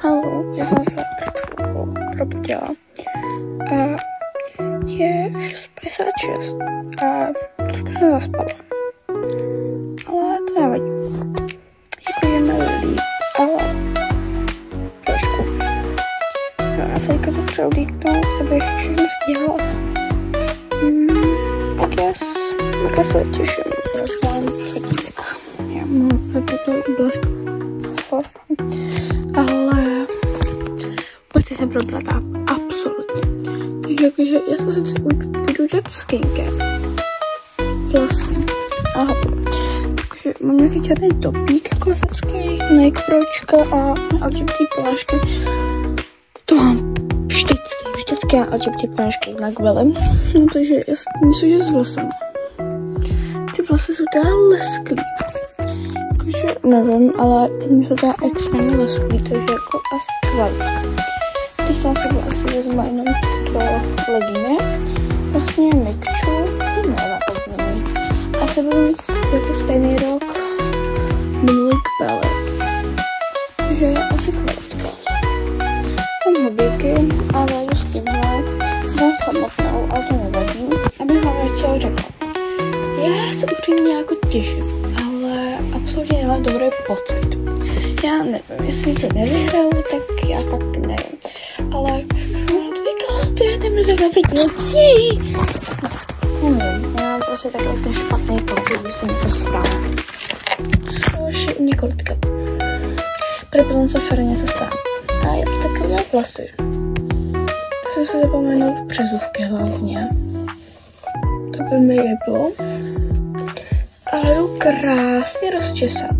Haló, já jsem se před chvilkou probudila a je 6:56 a trošku jsem zaspala, ale to nevadí, jakože nelíp, ale trošku. No, já se teďka potřebuji líknout, abych všechno stihla. Tak já se těším, mám fotník, já mám vypnutou blesk for fun. Ale pojďte se probrat absolutně. Takže jakože já se sice budu dělat skincare. Vlastně. Aha. Takže mám nějaký černý topík klasický, Nike Pročka a LGBT plášky. To mám vždycky já LGBT plášky jinak velím. No takže já si myslím, že s vlasem. Ty vlasy jsou teda lesklý. Nevím, ale mi to dá extrémně lesklý, takže jako asi kvalitka. Teď jsem si asi vezmu jenom do legíny, vlastně mikču, to nenapadne. A se budu mít jako stejný rok minulý kpelet, takže asi kvalitka. Mám hobíky, ale jdu s tímhle, mám samotnou, ale to nevadí, abych vám nechtěla řekla. Já se upřímně jako těším. Absolutně nemám dobrý pocit. Já nevím, jestli to nevyhraju, tak já fakt nevím. Ale to je ten mega vidnutí. Nevím, já mám prostě takový ten špatný pocit, že se něco stane. Což je několikrát. Protože se Ferně se stane. A já jsem takové vlasy. Jsem si zapomenout přezůvky hlavně. To by mi jeblo. Ale jdu krásně rozčesat.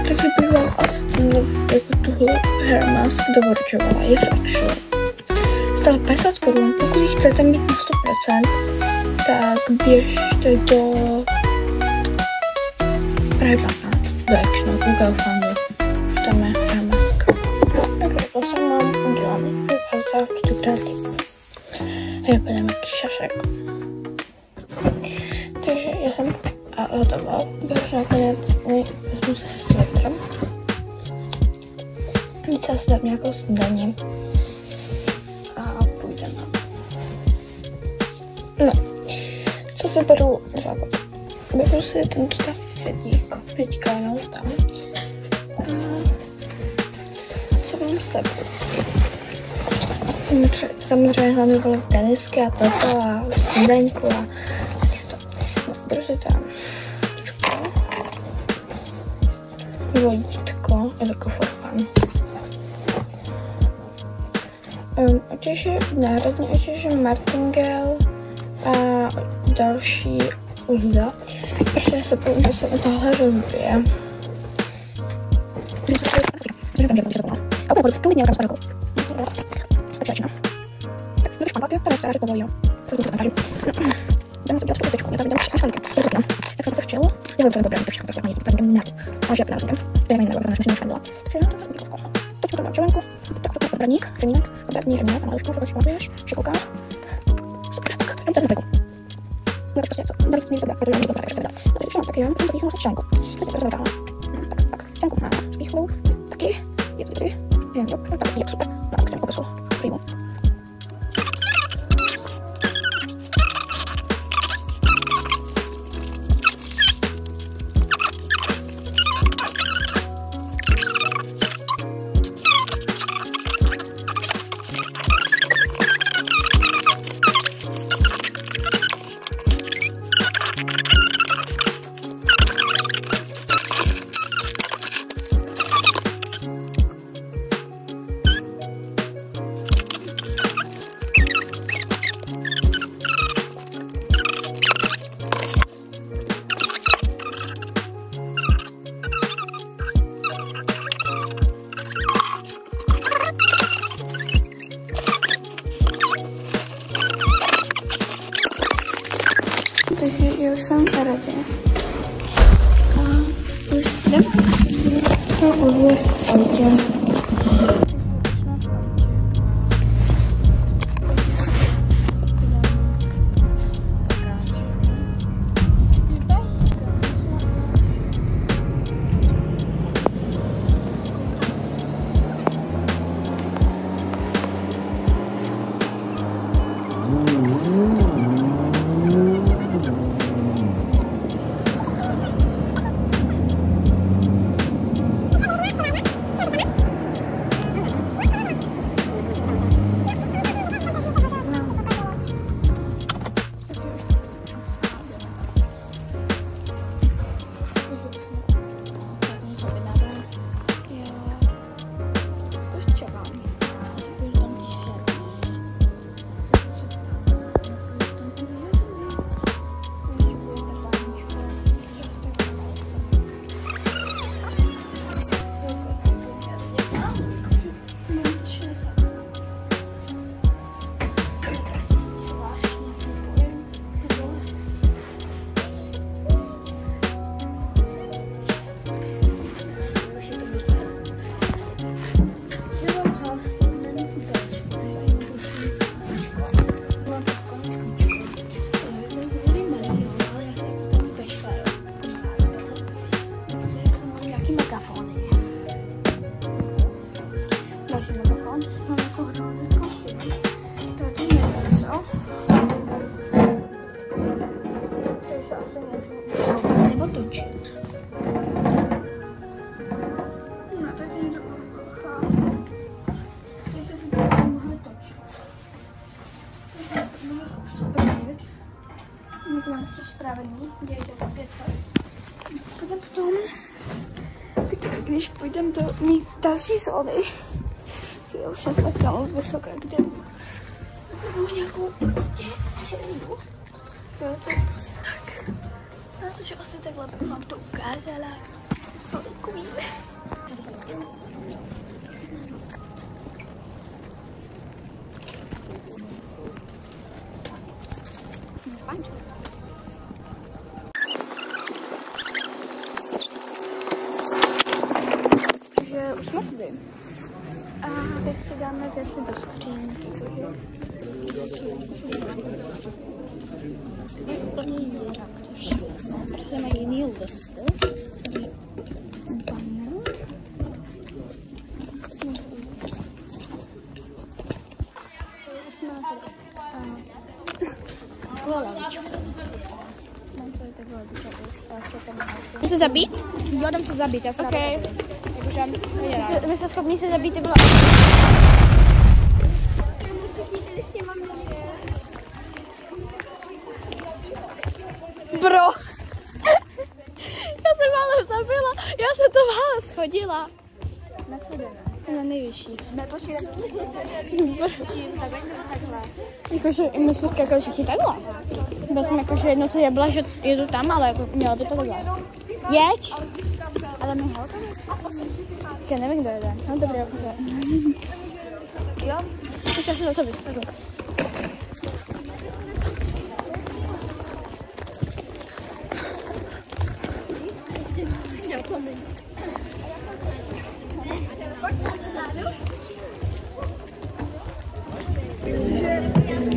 Takže bych vám asi jako tuhle hair mask doporučovala. Je Faction. Stále 50 korun. Pokud ji chcete mít na 100%, tak běžte do právě 15. Do Actionu, do GoFundu. Tam je hair mask. Ok, to jsem mám udělaný. Hej, půjdeme k šašek. Takže já jsem hotová. Protože nakonec vezmu se svetrem. Víc se asi dám nějakou snídaní. A půjdeme. No, co se beru na západ? Beru si tento fedíka jenom tam. A co mám sebou? Samozřejmě hlavně bylo tenisky a toto a snídaňku a to. No, budu si tam vodítko, je to for fun. Otěže martingale a další uzda, protože se bojím, že se mi tohle rozbije. Takže já už jsem v radě. A už jdeme. No, odvěř v autě. se asi můžu nebo točit. No, tak je to chápu. Teď se si tady mohli točit. Můžu spravit. Někdo mám to spravedlný, dějte to 500. Potom, když půjdem do mít další zóny, já už jsem tam vysoké, kde mám nějakou prostě hru. Jo, to je prostě tak. Protože asi takhle bych vám to ukázala. Sladkový. Takže už jsme tady. A teď si dáme věci do skřínky, úplně jinak to všechno, protože mají jiný listy. Banner. Jsme na to lavičku. Mám tady takhle lavičku. Můžu se zabít? Jo, dám se zabít, já se okay. My jsme schopni se zabít, ty byla... Bro! Já jsem málem zabila, já jsem to málem schodila. Na co jdeme? Na nejvyšší. Ne, počkej, takhle. Jakože my jsme skákali všichni takhle. Byla jsem jakože jednou se jebla, že jedu tam, ale jako měla by to takhle. Jeď! Ale my ho tam já nevím, kdo jede. No dobrý, jakože. Jo? Ještě se za to vysedu.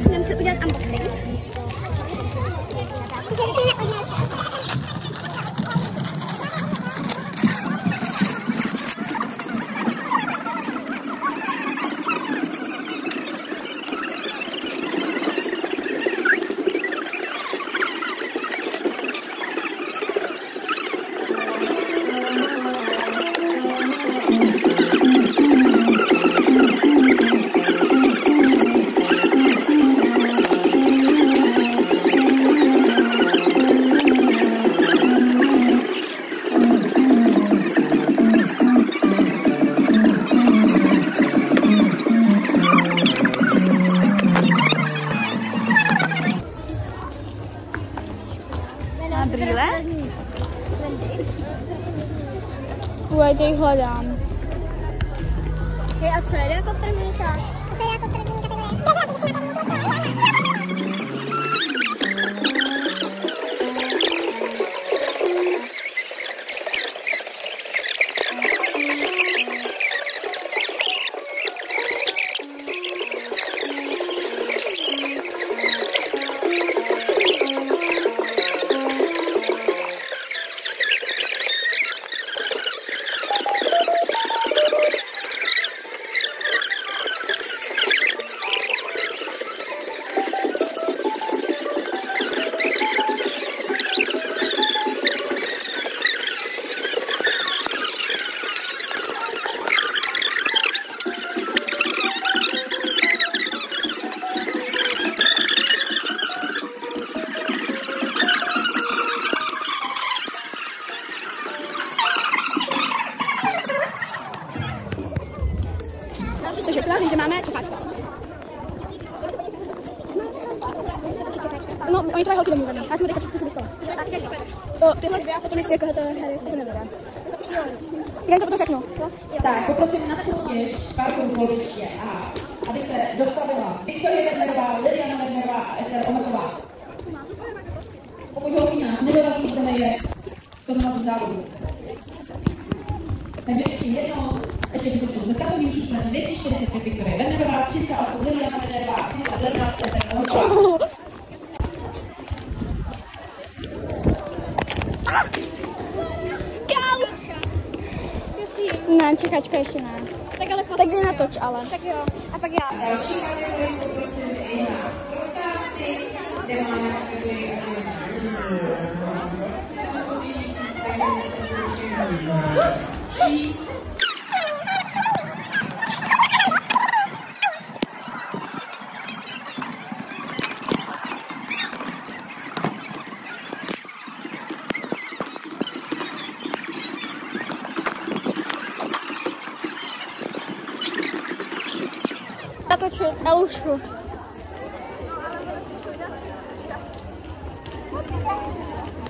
Jdem si udělat unboxing. Brýle? Já tě jich hledám. Hej, a co jede jako první to? Co jede jako první Takže chtěla říct, že máme čekáčka. No, oni třeba holky domluvený. Já jsem teďka přeskutu vystala. Tyhle dvě, potom ještě jako to nebude. Já to potom řeknu. Tak, poprosím na soutěž parkour kolbiště a aby se dostavila Viktorie Veznerová, Liliana Veznerová a Ester Omatová. Pokud holky nás nedorazí, budeme je z toho na závodu. Takže ještě jednou, ještě vypočtu. Se startovým číslem 245 Viktorie Veznerová, 308 Liliana Veznerová, 311 Ester Omatová. Ne, čekačka ještě ne. Tak ale tak jde natoč, ale. Tak jo, a pak já. Další kategorii poprosím i na prostávky, kde máme kategorii Natočit Elušu.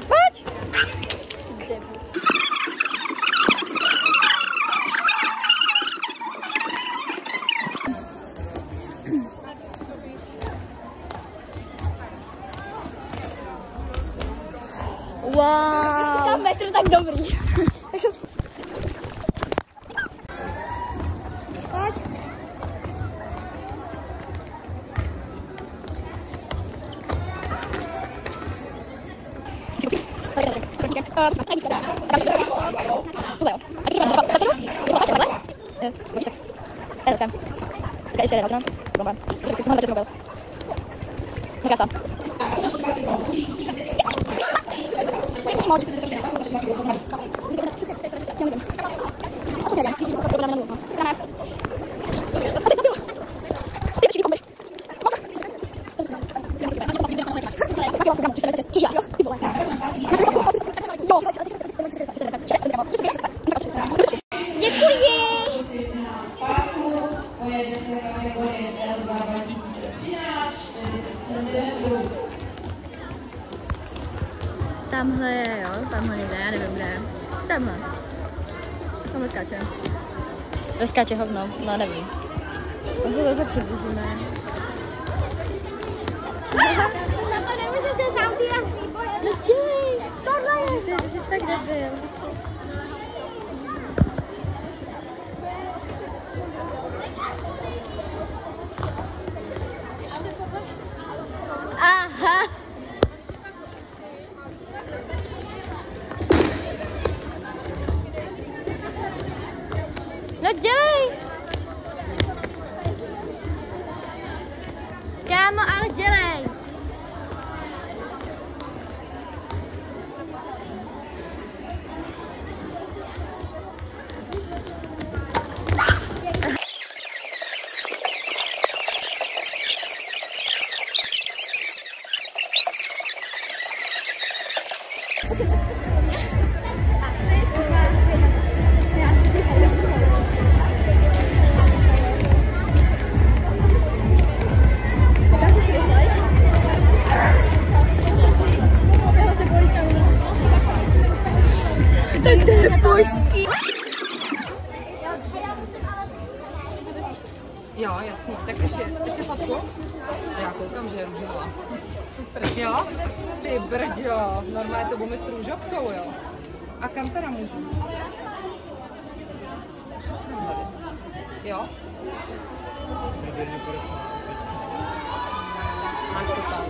Pojď! Wow! Tam metr tak dobrý. Pojď! Tamhle je, jo? Tamhle někde, já nevím kde. Tamhle. Tamhle skáče. To skáče hovno, no nevím. To se trochu přiblížíme. To nemůžete zabírat. No dělej, tohle je. Ty jsi fakt debil. Aha. No dělej! Kámo, ale dělej! Jo, jasný. Tak ještě fotku. Já koukám, že je růžová. Super, jo? Ty brďo, normálně to budu s růžovkou, jo? A kam teda můžu? Jo? Máš to tam.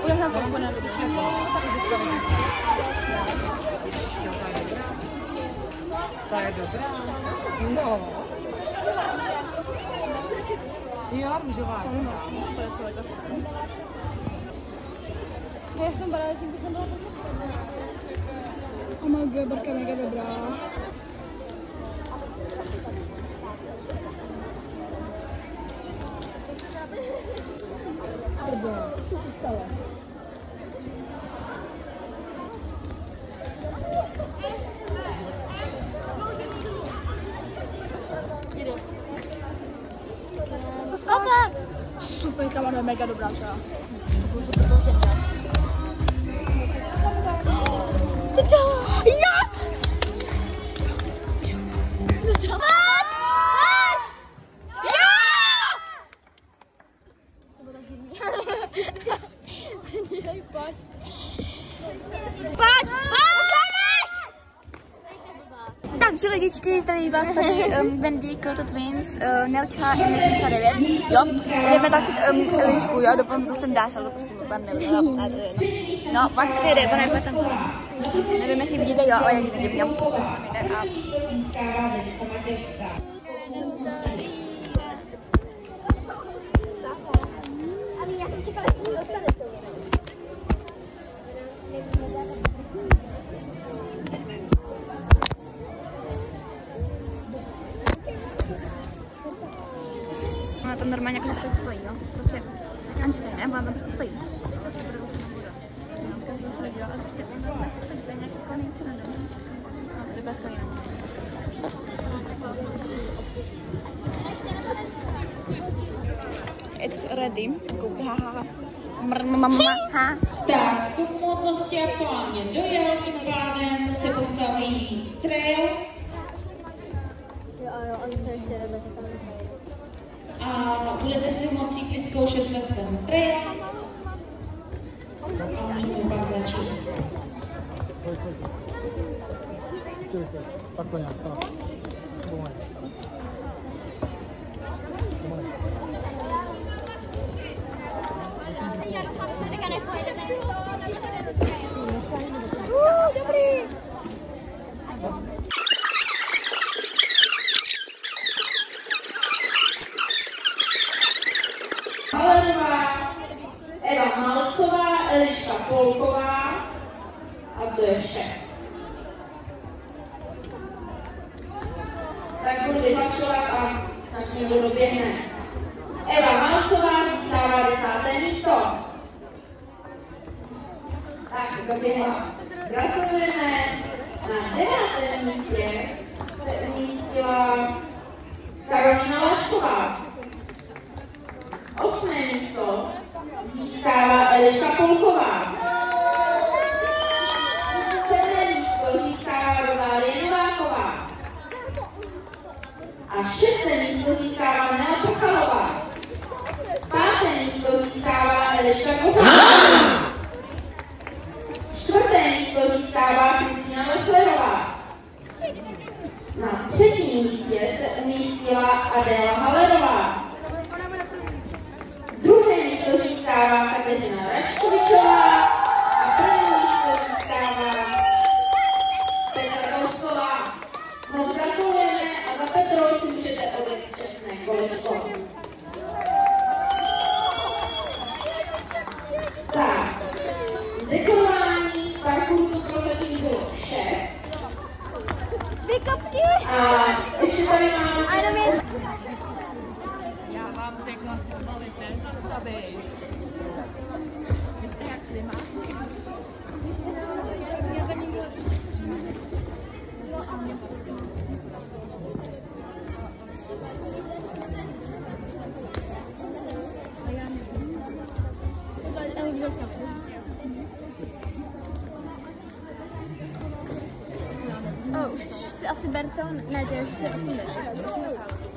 Já mám fotku na video. Ta je dobrá. No. Jo, růžová. To je celé kasa. Já v tom balésinku jsem byla posledná. Oh my god, barka mega dobrá. Co se stalo? Super, kamera je mega dobrá třeba. Ja! Takže lidičky, zdraví vás tady Wendy, Koto Twins, Nelča, M89, jo, jdeme tačit lišku, jo, doufám, co jsem dá, ale prostě vám nevěděla, a to je jedno. No, Maxky jde, pane, jak tam, nevím, jestli vidíte, jo, ale jak vidím, jo, jde a... Ale já jsem čekala, že mi dostane to. Ona tam normálně jako se stojí, jo? Prostě, ani se ne, ona tam prostě stojí. It's ready. Tak, skup hmotnosti aktuálně dojel, tím pádem se postaví trail. A budete si moci vyzkoušet ten trail. A můžeme pak začít. Takhle nějak, tak. Dobrý. Halenová, Eva Malcová, Eliška Polková a to je vše. Tak budu vyhlašovat a snad někdo doběhne. Eva Malcová získává 10. místo. Tak, doběhla. Gratulujeme. Na 9. místě se umístila Karolina Lašková. 8. místo získává Eliška Polková. 7. místo získává Rozálie Nováková. A 6. místo získává Nela Prchalová. 5. místo získává Eliška Kořáková. 4. místo získává Kristina Lechlerová. Na 3. místě se umístila Adéla Halerová. 2. místo získává Kateřina Račkovičová a 1. místo získává Petra Kousková. Moc gratulujeme a za Petrou si můžete odjet čestné kolečko. Tak, z dekorování z parkouru to prozatím bylo vše. A ještě tady máme... Já vám řekla, pomalite zastavit. Vy jste jak klima? Už si asi berte, ne, ty už si 80.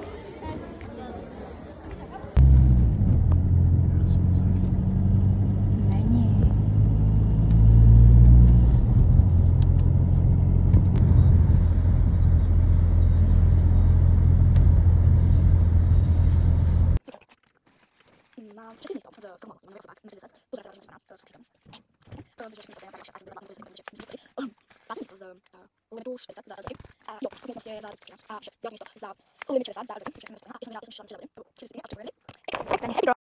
Mám 4 místo z toho malostí, mám 2 osobák, na 60, pořád záleží 12, s určitým. Protože 4 místo, takže asi byla na to, že 5 místo z limitu 40 za Eldory. A jo, skupnost je za dopočinnost. A 9 místo za limit 60 za Eldory, protože jsem dostala. A jsem rád, že jsem 3 levely, 4 stupně a 3 levely. Extra, happy draw.